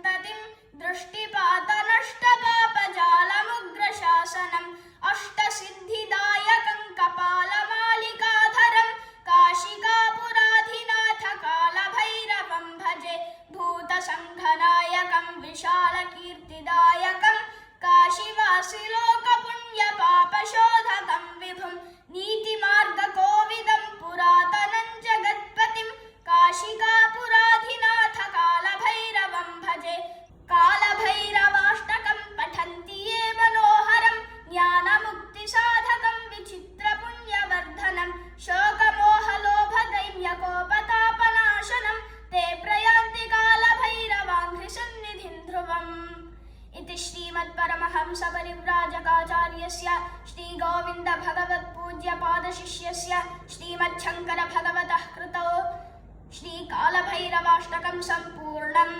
गणपतिं दृष्टिपातनष्टपापजालमुग्रशासनम् अष्टसिद्धिदायकं कपालमालिकाधरं काशिकापुराधिनाथ कालभैरवं भजे भूतसङ्घनायकं विशालकीर्तिदायकं काशीवासिलोकपुण्यपापशोधकं विभुं नीतिमार्गकोविदं पुरातनं जगत्पतिं काशिकापुराधिनाथ कालभैरवं भजे कालभैरवाष्टकं पठन्ति ये मनोहरं ज्ञानमुक्तिसाधकं विचित्रपुण्यवर्धनं शोकमोहलोभदैन्यकोपतापनाशनं ते प्रयान्ति कालभैरवाङ्घ्रिसन्निधिं ध्रुवम् इति श्रीमत्परमहंसपरिव्राजकाचार्यस्य श्रीगोविन्दभगवत्पूज्यपादशिष्यस्य श्रीमच्छङ्करभगवतः कृतौ श्रीकालभैरवाष्टकं सम्पूर्णम्।